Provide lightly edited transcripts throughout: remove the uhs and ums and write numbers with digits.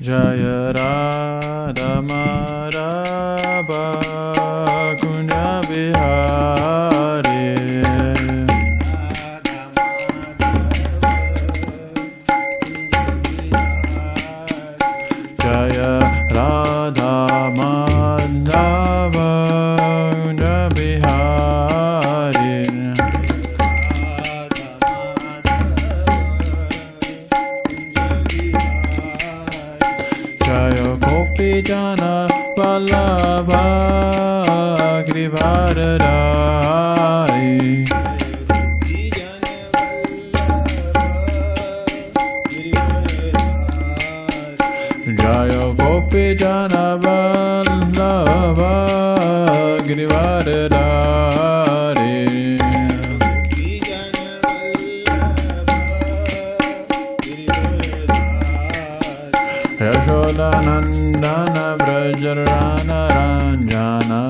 Jaya Radha Madhava Kunja Bihari Jaya Radha Madhava Kunja Bihari Jaya Gopi Jana Vallabha Giridharadhari Jaya Gopi Jana Vallabha Giridharadhari Yashoda Nandana Brajarana Ranjana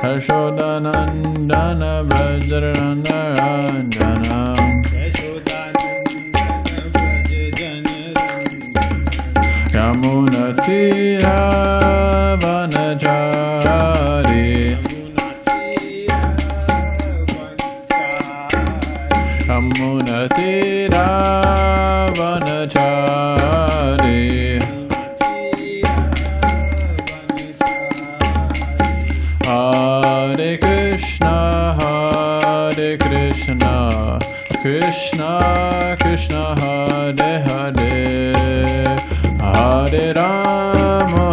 Yashoda Nandana Brajarana Ranjana Yamuna Tira Vanachari Yamuna Tira Vanachari Hare Krishna Krishna Krishna Hare Hare Hare Rama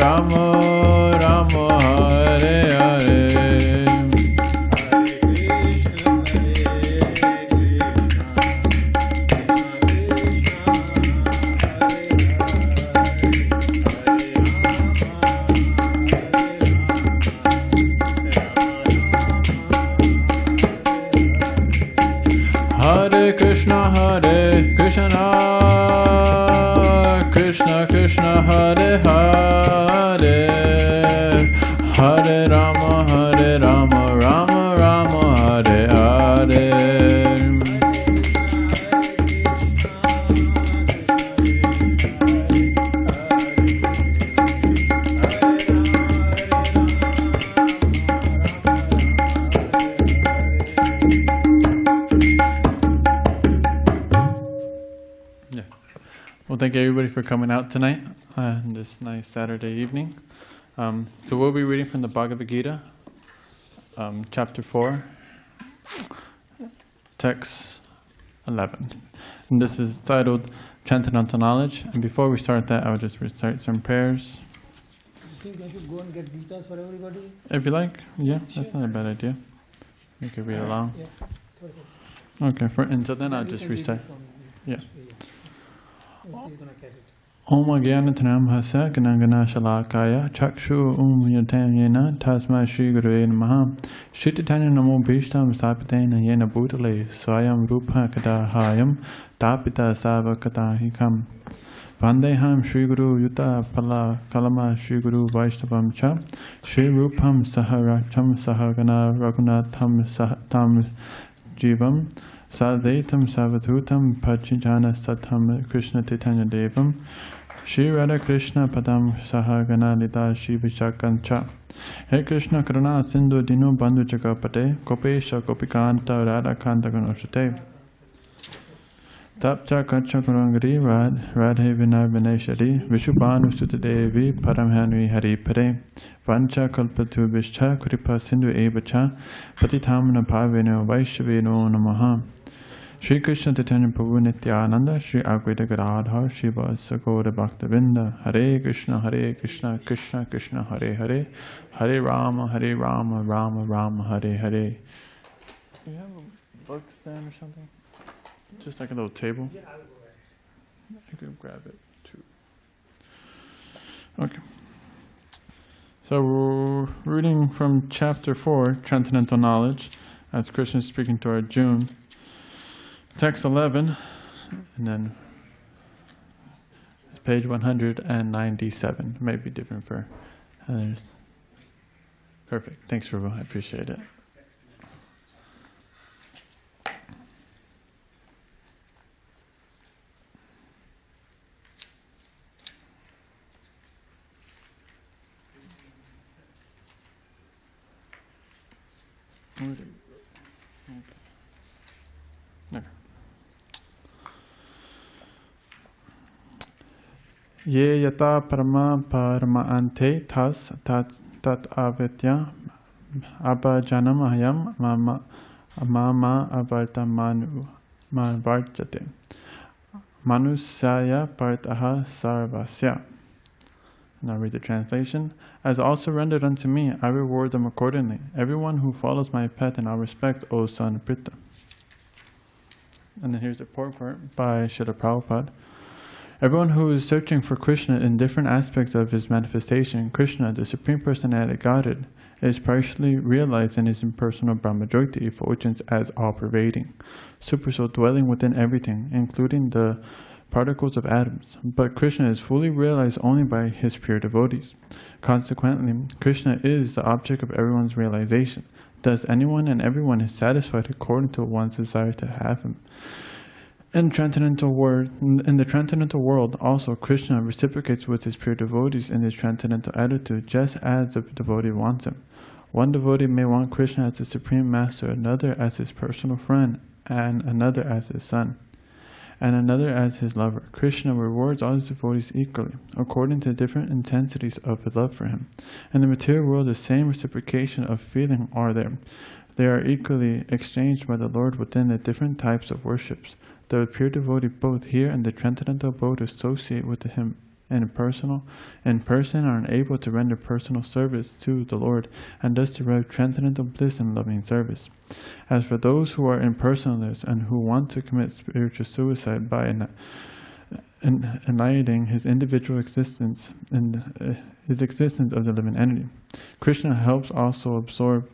Rama Rama Hare Hare Hare Krishna Krishna Krishna Hare Hare Hare Rama Rama Rama Hare Hare Well, thank you everybody for coming out tonight on this nice Saturday evening. So we'll be reading from the Bhagavad Gita, chapter 4, text 11. And this is titled Transcendental Knowledge. And before we start that, I'll just recite some prayers. You think I should go and get Gitas for everybody? If you like, yeah, that's not a bad idea. You could read along. Yeah. Okay, until then I'll just recite. Yeah. He's gonna catch it. Om Agyanathanam Hasa Ganangana Shalakaya Chakshu Yatanyena Tasma Shri Gurave Namaha Shri Chaitanya Namo Bhishtam Sapatena Yena Bhutale Swayam Rupa Kadahayam Tapita Savakatahikam Vandeham Shri Guru Yuta Pala Kalama Shri Guru Vaishnavam Cha Shri Rupam Saharaktam Sahagana Raghunatham Sahatam Jivam Sadaitam Savatutam Pachijana Satam Krishna Titanya Devam Shri Radha Krishna Padam Sahagana Lita Shri Vishakancha Hey Krishna Karuna Sindhu Dinu Bandhu Chakapate Kopesha Kopikanta Radha Kanta Ganoshate Tapcha Kacha Kurangari Radhe Vinay Vineshari Vishubhanu Sutadevi Paramhanvi Hari Pare Vancha Kalpatu Vishcha Kripa Sindhu Evacha Patitamana Paveno Vaishaveno Namaha Shri Krishna Chaitanya Prabhu Nityananda Shri Advaita Gadadhar Shri Vasagoda Bhaktavinda Hare Krishna Krishna Krishna Hare Hare Hare Rama Rama Rama Hare Hare. Do you have a book stand or something? Just like a little table? Yeah, I'll go ahead. You can grab it too. Okay. So we're reading from chapter 4, Transcendental Knowledge, as Krishna is speaking to Arjuna. Text 11, and then page 197. It may be different for others. Perfect. Thanks, Prabhu. I appreciate it. Ye yata parama ante tas tat avetya abhajanam aham mama avartamanu varjate manusaya partha sarvasya. And I'll read the translation. As all surrendered unto me, I reward them accordingly. Everyone who follows my path and I'll respect, O son Pṛthā. And then here's the purport by Srila Prabhupada. Everyone who is searching for Krishna in different aspects of his manifestation, Krishna, the Supreme Personality of Godhead, is partially realized in his impersonal Brahmajyoti effulgence as all-pervading, supersoul dwelling within everything, including the particles of atoms. But Krishna is fully realized only by his pure devotees. Consequently, Krishna is the object of everyone's realization. Thus, anyone and everyone is satisfied according to one's desire to have him. In the transcendental world, also, Krishna reciprocates with his pure devotees in his transcendental attitude, just as the devotee wants him. One devotee may want Krishna as the Supreme Master, another as his personal friend, and another as his son, and another as his lover. Krishna rewards all his devotees equally, according to different intensities of his love for him. In the material world, the same reciprocation of feeling are there. They are equally exchanged by the Lord within the different types of worships. The pure devotee both here and the transcendental abode associate with him in person are unable to render personal service to the Lord, and thus derive transcendental bliss and loving service. As for those who are impersonalists and who want to commit spiritual suicide by annihilating his individual existence and his existence of the living entity, Krishna helps also absorb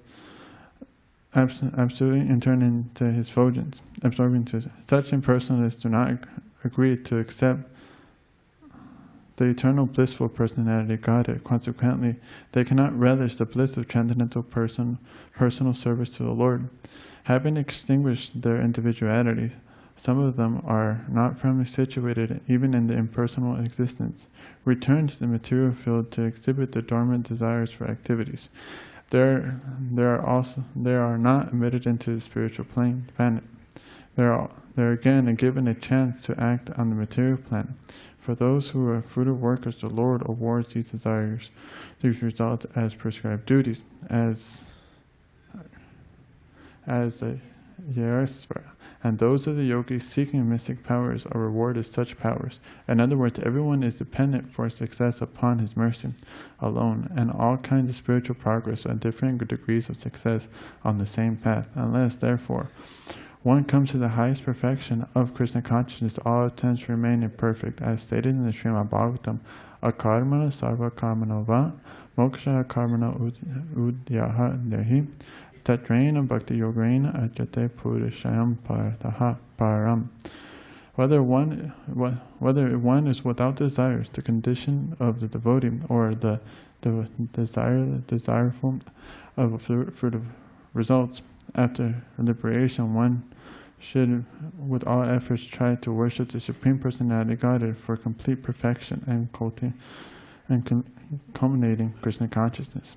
absolutely and turn into his effulgence, absorbing to such impersonalists do not agree to accept the eternal blissful personality of Godhead. Consequently, they cannot relish the bliss of transcendental personal service to the Lord. Having extinguished their individuality, some of them are not firmly situated even in the impersonal existence, return to the material field to exhibit their dormant desires for activities. They are not admitted into the spiritual planet. They are again given a chance to act on the material planet. For those who are fruitive workers, the Lord awards these results as prescribed duties, as the Yarasvara. And those of the yogis seeking mystic powers are rewarded such powers. In other words, everyone is dependent for success upon his mercy alone, and all kinds of spiritual progress are different degrees of success on the same path. Unless, therefore, one comes to the highest perfection of Krishna consciousness, all attempts remain imperfect, as stated in the Srimad Bhagavatam, akarmana sarva karmana va moksha karmana udyaha dehi tatrena bhakti yogena ajate purishayam param. Whether one is without desires, the condition of the devotee, or the desireful of fruitive results, after liberation, one should with all efforts try to worship the Supreme Personality of Godhead for complete perfection and culminating Krishna consciousness.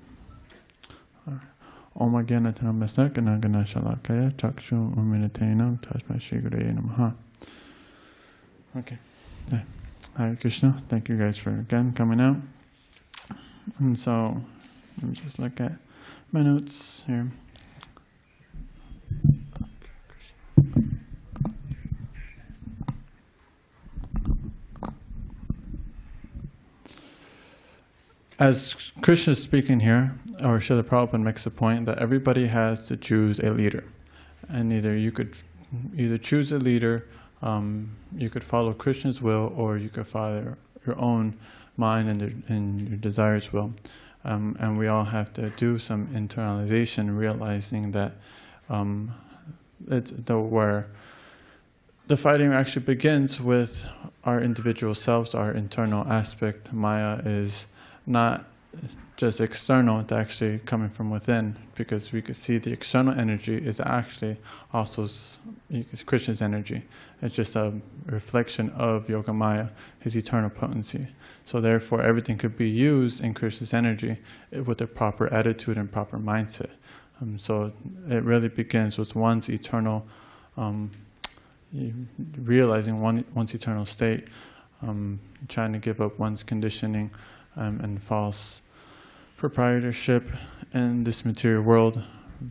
Om Agyanatana Masakana Ganashalakaya Chakshu Uminatenam Tasma Shri Gureye Namaha. Okay. Hare Krishna. Thank you guys for again coming out. And so let me just look at my notes here. As Krishna is speaking here, or Srila Prabhupada makes the point that everybody has to choose a leader, and you could choose a leader, you could follow Krishna's will, or you could follow your own mind and your desires will, and we all have to do some internalization, realizing that where the fighting actually begins with our individual selves, our internal aspect. Maya is not just external, it's actually coming from within, because we could see the external energy is actually also Krishna's energy. It's just a reflection of Yogamaya, his eternal potency. So therefore everything could be used in Krishna's energy with a proper attitude and proper mindset. So it really begins with one's eternal, realizing one's eternal state, trying to give up one's conditioning and false proprietorship in this material world.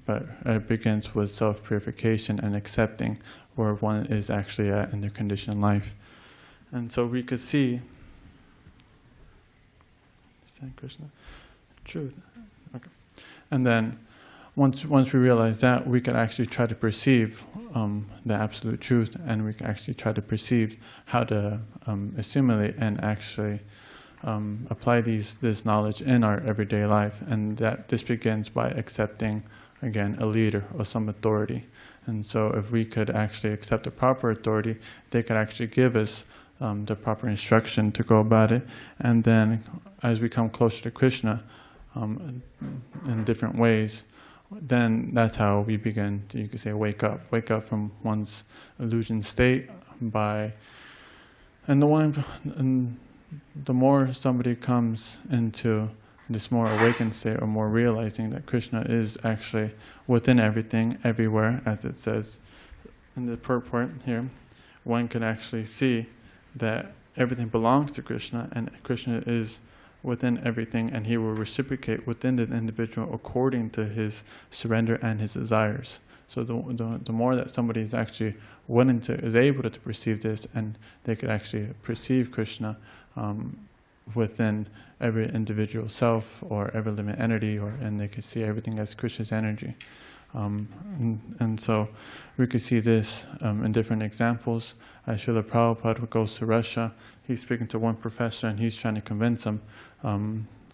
But it begins with self-purification and accepting where one is actually at in their conditioned life. And so we could see, understand Krishna, truth. Okay. And then once we realize that, we can actually try to perceive the absolute truth, and we can actually try to perceive how to assimilate and actually apply this knowledge in our everyday life. And that this begins by accepting, again, a leader or some authority. And so if we could actually accept a proper authority, they could actually give us the proper instruction to go about it. And then as we come closer to Krishna in different ways, then that's how we begin to, you could say, wake up from one's illusion state and the more somebody comes into this more awakened state, or more realizing that Krishna is actually within everything, everywhere, as it says in the purport here, one can actually see that everything belongs to Krishna, and Krishna is within everything, and he will reciprocate within the individual according to his surrender and his desires. So the more that somebody is actually is able to perceive this, and they could actually perceive Krishna within every individual self or every living entity, and they could see everything as Krishna's energy. And so we could see this in different examples. Srila Prabhupada goes to Russia. He's speaking to one professor, and he's trying to convince him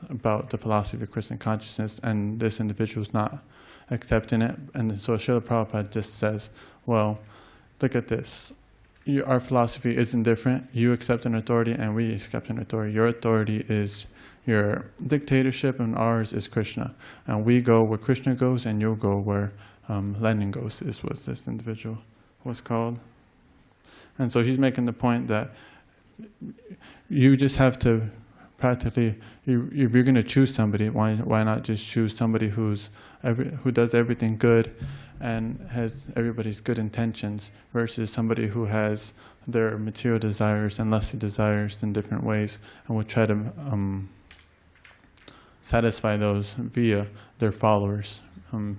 about the philosophy of Krishna consciousness, and this individual is not accepting it. And so Srila Prabhupada just says, well, look at this. Our philosophy isn't different. You accept an authority, and we accept an authority. Your authority is your dictatorship, and ours is Krishna. And we go where Krishna goes, and you'll go where Lenin goes, is what this individual was called. And so he's making the point that you just have to practically, if you're going to choose somebody, why not just choose somebody who does everything good and has everybody's good intentions, versus somebody who has their material desires and lusty desires in different ways, and will try to satisfy those via their followers. But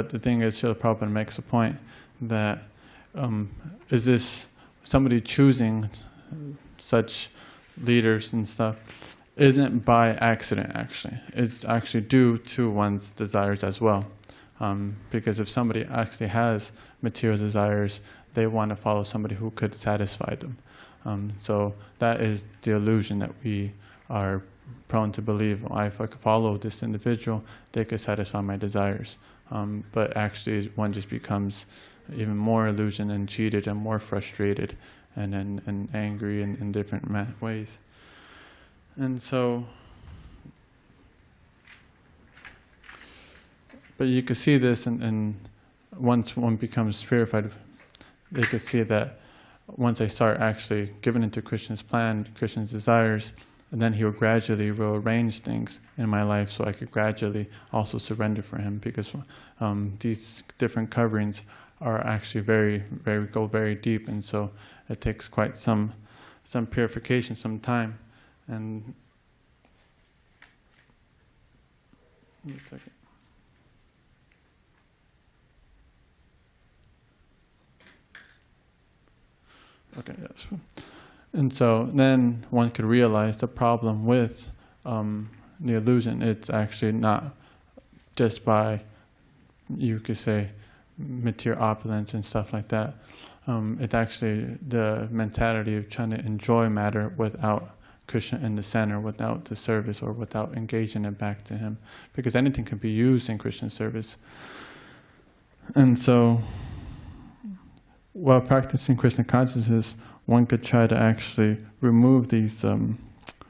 the thing is, Srila Prabhupada makes a point that is this somebody choosing such leaders and stuff isn't by accident, actually. It's actually due to one's desires as well. Because if somebody actually has material desires, they want to follow somebody who could satisfy them. So that is the illusion that we are prone to believe. If I could follow this individual, they could satisfy my desires. But actually one just becomes even more illusion and cheated and more frustrated and angry in different ways. And so, but you can see this, and once one becomes purified, they can see that once I start actually giving into Krishna's plan, Krishna's desires, and then he will gradually rearrange things in my life so I could gradually also surrender for him, because these different coverings are actually go very deep, and so it takes quite some purification, some time. And give me a second. Okay, yes. And so then one could realize the problem with the illusion. It's actually not just by, you could say, material opulence and stuff like that. It's actually the mentality of trying to enjoy matter without Krishna in the center, without the service, or without engaging it back to him. Because anything can be used in Krishna's service. And so, while practicing Krishna consciousness, one could try to actually remove these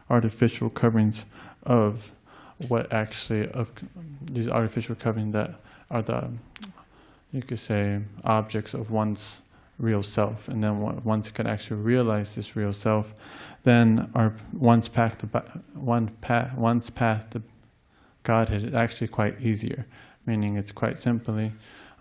artificial coverings of these artificial coverings that are you could say, objects of one's real self. And then once could actually realize this real self, then one's path to Godhead is actually quite easier, meaning it's quite simply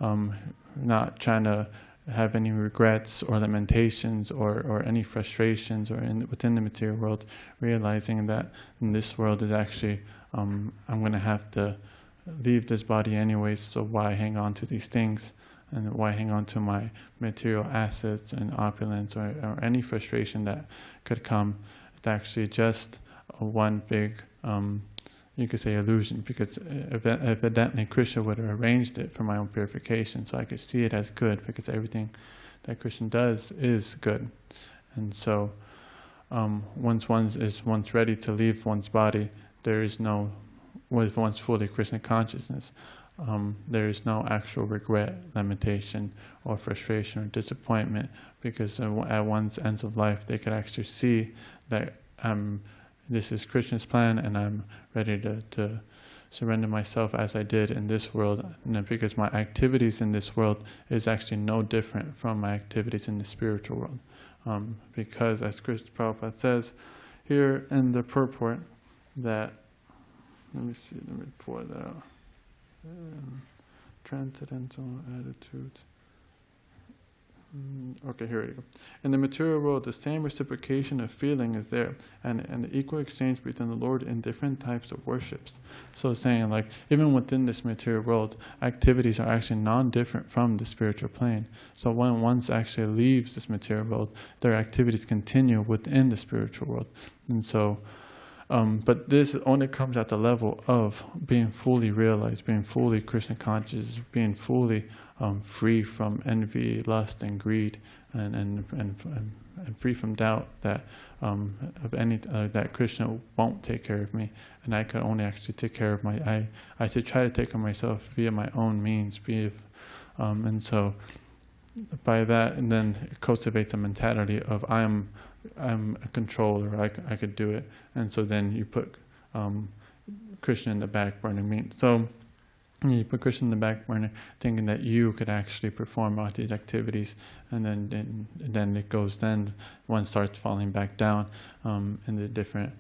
not trying to have any regrets or lamentations or any frustrations or within the material world, realizing that in this world is actually, I'm going to have to leave this body anyways, so why hang on to these things? And why hang on to my material assets and opulence or any frustration that could come? It's actually just one big, you could say, illusion, because evidently Krishna would have arranged it for my own purification, so I could see it as good, because everything that Krishna does is good. And so once one's ready to leave one's body, there is no, with one's fully Krishna consciousness, there is no actual regret, lamentation, or frustration or disappointment, because at one's ends of life they could actually see that this is Krishna's plan, and I'm ready to surrender myself as I did in this world, because my activities in this world is actually no different from my activities in the spiritual world. Because as Krishna Prabhupada says here in the purport, that, let me pour that out. Transcendental attitude. Okay, here we go. In the material world, the same reciprocation of feeling is there, and the equal exchange between the Lord in different types of worships. So saying, like, even within this material world, activities are actually non-different from the spiritual plane. So when one actually leaves this material world, their activities continue within the spiritual world. And so but this only comes at the level of being fully realized, being fully Krishna conscious, being fully free from envy, lust, and greed, and free from doubt that of any that Krishna won't take care of me, and I can only actually take care of I should try to take care of myself via my own means, and so by that, and then it cultivates a mentality of I'm a controller, I could do it, and so then you put Krishna in the back burner. So you put Krishna in the back burner, thinking that you could actually perform all these activities, and then it goes. Then one starts falling back down in the different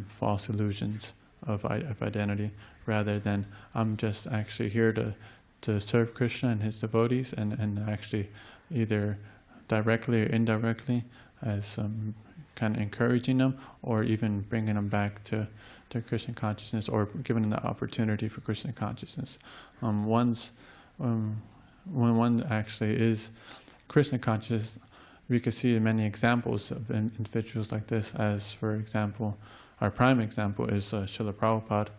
false illusions of identity, rather than I'm just actually here to serve Krishna and his devotees, and actually either directly or indirectly as kind of encouraging them, or even bringing them back to Krishna consciousness, or giving them the opportunity for Krishna consciousness. When one actually is Krishna conscious, we could see many examples of individuals like this, as for example, our prime example is Srila Prabhupada.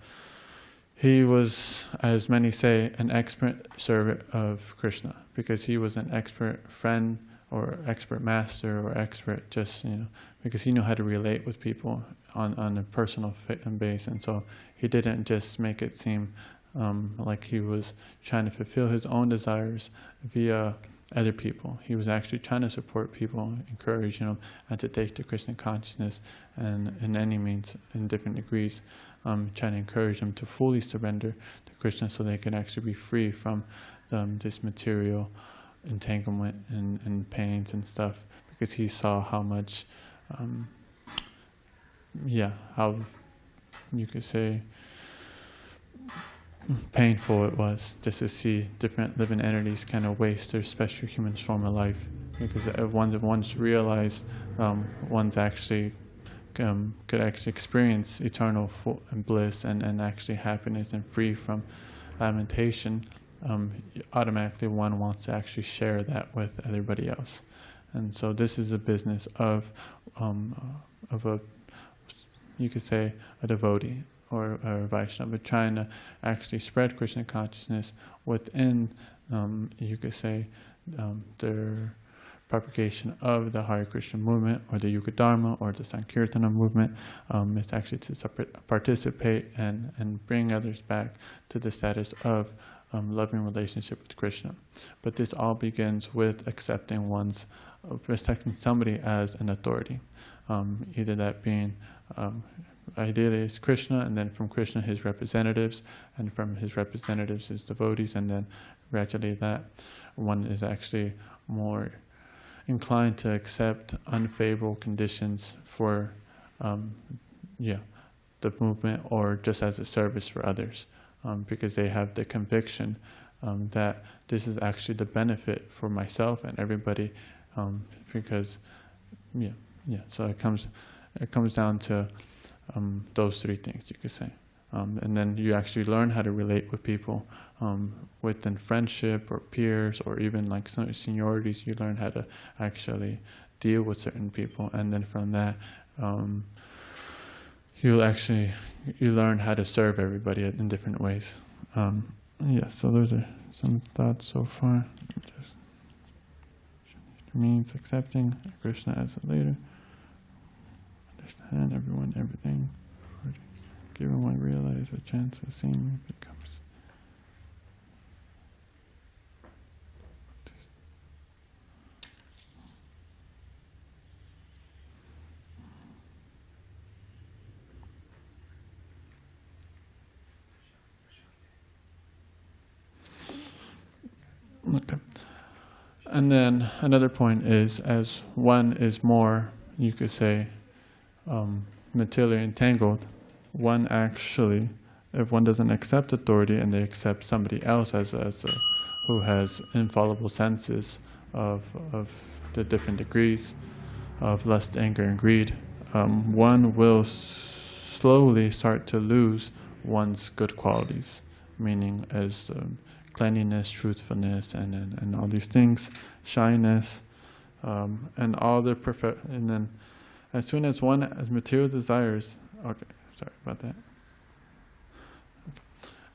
He was, as many say, an expert servant of Krishna, because he was an expert friend, or expert master, or expert just, because he knew how to relate with people on a personal base. And so he didn't just make it seem like he was trying to fulfill his own desires via other people. He was actually trying to support people, encouraging them, and to take to Krishna consciousness, and in any means, in different degrees, trying to encourage them to fully surrender to Krishna, so they could actually be free from this material entanglement and pains and stuff, because he saw how much, how you could say painful it was just to see different living entities kind of waste their special human form of life, because once realized one's actually could actually experience eternal bliss and actually happiness and free from lamentation, automatically one wants to actually share that with everybody else. And so this is a business of a, you could say, a devotee or a Vaishnava, trying to actually spread Krishna consciousness within, you could say, their propagation of the Hare Krishna movement, or the Yuga Dharma, or the Sankirtana movement. It's actually to participate and bring others back to the status of loving relationship with Krishna. But this all begins with accepting somebody as an authority, either that being ideally is Krishna, and then from Krishna his representatives, and from his representatives his devotees, and then gradually that one is actually more inclined to accept unfavorable conditions for the movement, or just as a service for others. because they have the conviction that this is actually the benefit for myself and everybody, because so it comes down to those three things, you could say. And then you actually learn how to relate with people within friendship or peers or even like some seniorities. You learn how to actually deal with certain people, and then from that you learn how to serve everybody in different ways. So those are some thoughts so far. Just means accepting Krishna as a leader, understand everyone, everything. Given one realize a chance of seeing becomes. Okay. And then another point is, as one is more, you could say, materially entangled, one actually, if one doesn't accept authority and they accept somebody else who has infallible senses of the different degrees of lust, anger, and greed, one will slowly start to lose one's good qualities, meaning as cleanliness, truthfulness, and all these things, shyness, and all the and then as soon as one has material desires, okay. Sorry about that. Okay.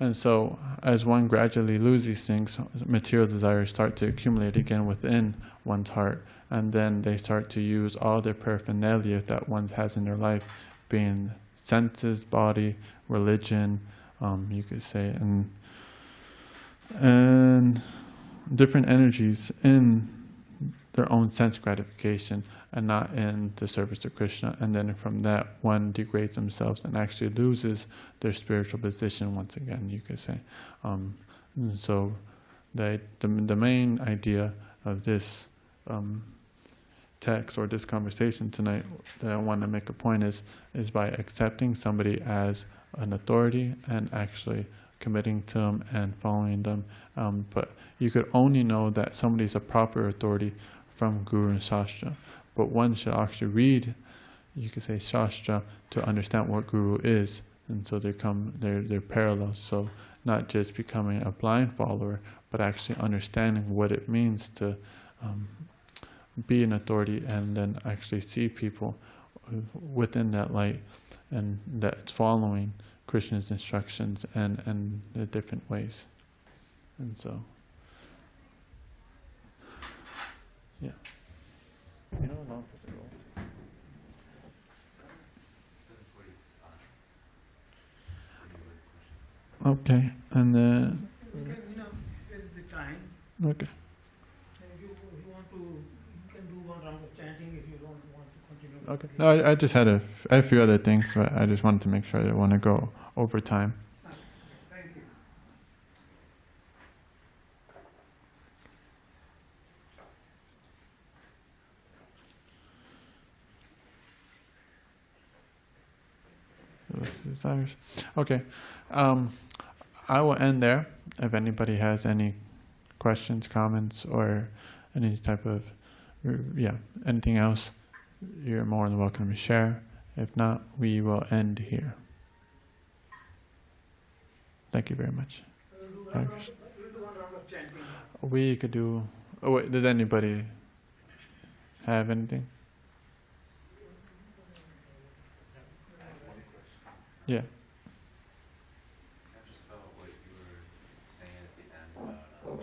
And so, as one gradually loses these things, material desires start to accumulate again within one's heart, and then they start to use all their paraphernalia that one has in their life, being senses, body, religion, you could say, and different energies in their own sense gratification and not in the service of Krishna. And then from that, one degrades themselves and actually loses their spiritual position once again, you could say. So the main idea of this text or this conversation tonight that I want to make a point is by accepting somebody as an authority and actually committing to them and following them. But you could only know that somebody is a proper authority from Guru and Shastra. But one should actually read, you could say, Shastra to understand what Guru is. And so they're parallel. So not just becoming a blind follower, but actually understanding what it means to be an authority and then actually see people within that light and that's following Krishna's instructions and the different ways. And so, yeah. You know how long does it roll? Okay, and then... Is the time. Okay. If you want to, you can do one round of chanting if you don't want to continue. Okay. No, I just had a few other things, but I just wanted to make sure I didn't want to go over time. Thank you. Desires. Okay. I will end there. If anybody has any questions, comments, or any type of, anything else, you're more than welcome to share. If not, we will end here. Thank you very much. We'll do one round of chanting. We could do... Oh wait, does anybody have anything? Yeah. Just about what you were saying at the end about I was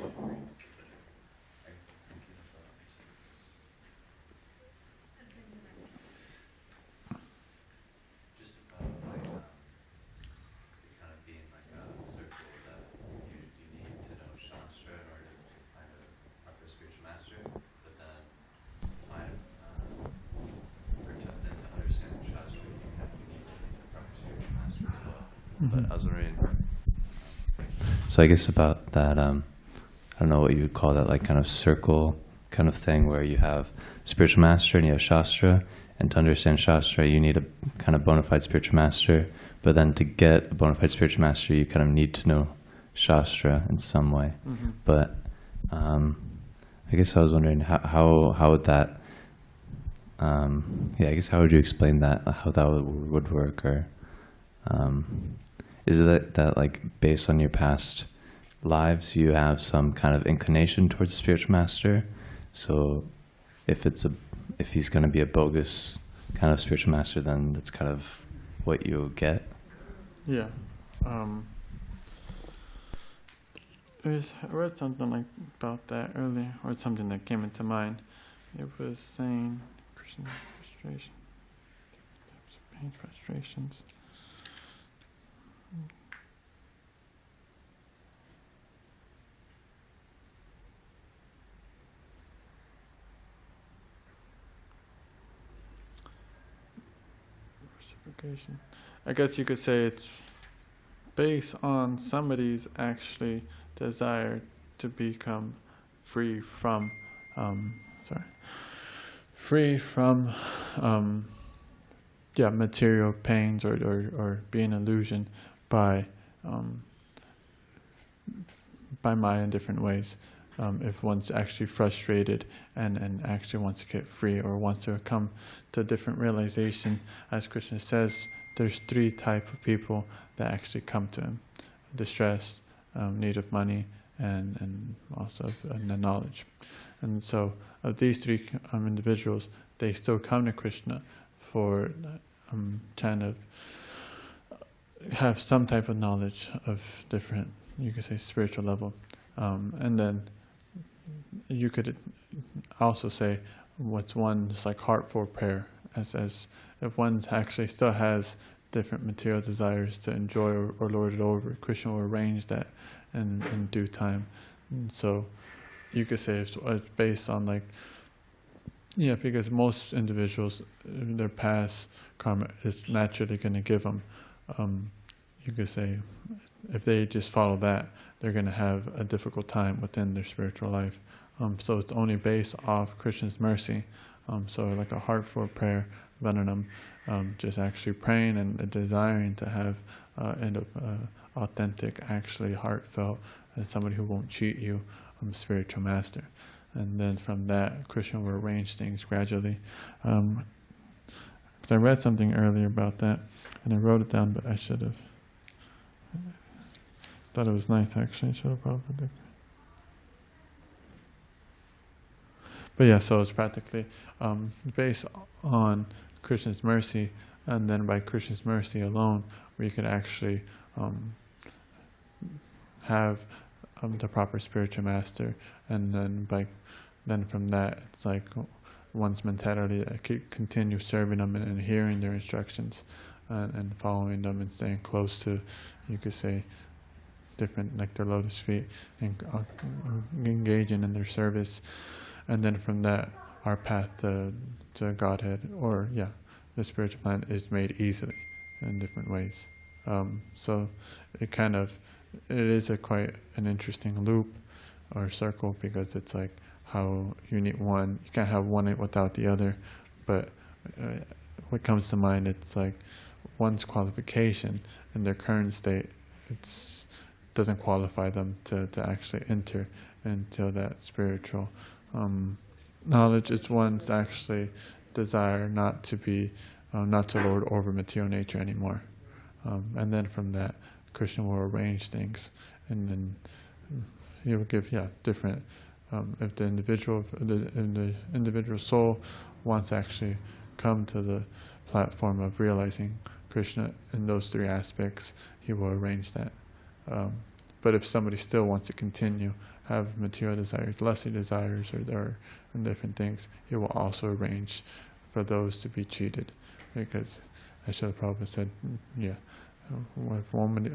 thinking about just about like it kind of being like a circle that you need to know Shastra in order to find a proper spiritual master, but then find then to understand Shastra you need to be a proper spiritual master as well. But I was wondering, so I guess about that, I don't know what you would call that, like kind of circle kind of thing where you have spiritual master and you have Shastra, and to understand Shastra you need a kind of bona fide spiritual master, But then to get a bona fide spiritual master, you kind of need to know Shastra in some way. But I guess I was wondering how would that, I guess how would you explain that, how that would work? Or is it that like based on your past lives, you have some kind of inclination towards a spiritual master? So if he's going to be a bogus kind of spiritual master, then that's kind of what you'll get. Yeah. I read something like about that earlier, or something that came into mind. It was saying Krishna frustration, pain, frustrations. Reciprocation. I guess you could say it's based on somebody's actually desire to become free from material pains or being illusioned by Maya in different ways. If one's actually frustrated and actually wants to get free or wants to come to a different realization, as Krishna says, there's 3 types of people that actually come to him: distress, need of money, and also the knowledge. And so of these 3 individuals, they still come to Krishna for trying to have some type of knowledge of different, you could say, spiritual level. And then you could also say what's one's like heartful prayer, as if one actually still has different material desires to enjoy or lord it over, Krishna will arrange that in due time. And so you could say it's based on like, because most individuals, their past karma is naturally going to give them, you could say, if they just follow that, they're going to have a difficult time within their spiritual life. So it's only based off Krishna's mercy. So like a heartful prayer, Vandanam, just actually praying and desiring to have an authentic, actually heartfelt, and somebody who won't cheat you, spiritual master. And then from that, Krishna will arrange things gradually. Because I read something earlier about that, and I wrote it down, but I should have. Thought it was nice, actually. I should have probably did. But yeah, so it's practically based on Krishna's mercy, and then by Krishna's mercy alone, we could actually have the proper spiritual master, and then from that, it's like one's mentality continue serving them and hearing their instructions, and following them and staying close to, you could say, different, like their lotus feet, and engaging in their service. And then from that, our path to Godhead, or the spiritual planet, is made easily in different ways. So it is quite an interesting loop or circle, because it's like how you need one, you can't have one without the other. But what comes to mind, it's like one's qualification in their current state, doesn't qualify them to actually enter into that spiritual knowledge. It's one's actually desire not to lord over material nature anymore. And then from that, Krishna will arrange things, and then he will give different. If the individual soul wants to actually come to the platform of realizing Krishna in those 3 aspects, he will arrange that. But if somebody still wants to continue, have material desires, lesser desires, or different things, he will also arrange for those to be cheated. Because as Srila Prabhupada said, if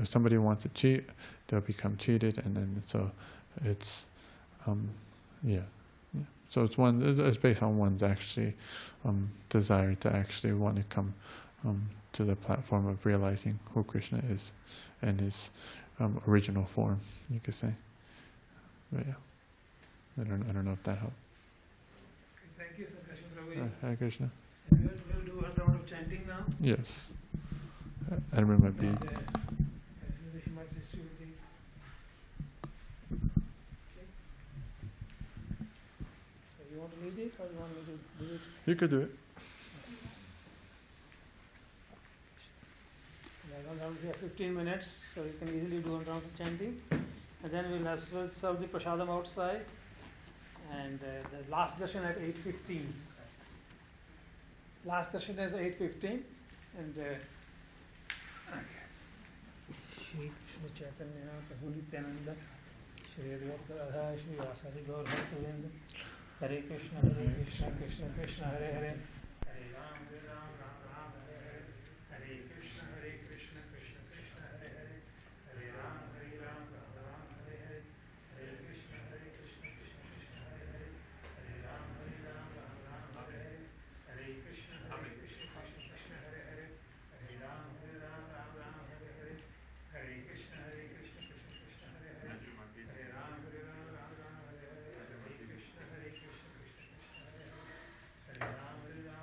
somebody wants to cheat, they'll become cheated, and then so it's So it's based on one's actually desire to actually want to come to the platform of realizing who Krishna is in his original form, you could say. But I don't know if that helped. Thank you, Sankarshan Prabhuji. Hare Krishna. We'll do one round of chanting now. Yes. I remember my beads. Srimad distributed. Okay. So you want to lead it or you want me to do it? You could do it. We have 15 minutes, so you can easily do one round of chanting. And then we'll serve the prasadam outside. And the last darshan at 8:15. Last darshan is 8:15. And Shri Krishna Chaitanya Prabhu Nityananda Shri Advaita Radha Shri Vasadi Gaur Bhaktivinoda Hare Krishna Krishna Krishna Hare Hare Hare Ram Ram Ram Hare Hare Hare Krishna Krishna Krishna Hare Hare Hare Ram Ram Hare Hare Hare Krishna Krishna Krishna Hare Hare Hare Ram Ram Hare Hare Hare Krishna Krishna Hare Hare Hare Ram Ram Hare Hare Hare Krishna Krishna Krishna Hare Hare Hare Ram Ram Hare Hare Hare Krishna Krishna Krishna Hare Hare Hare Ram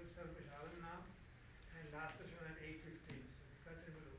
Sarvashalam now, and last session at 8:15. So we cut into the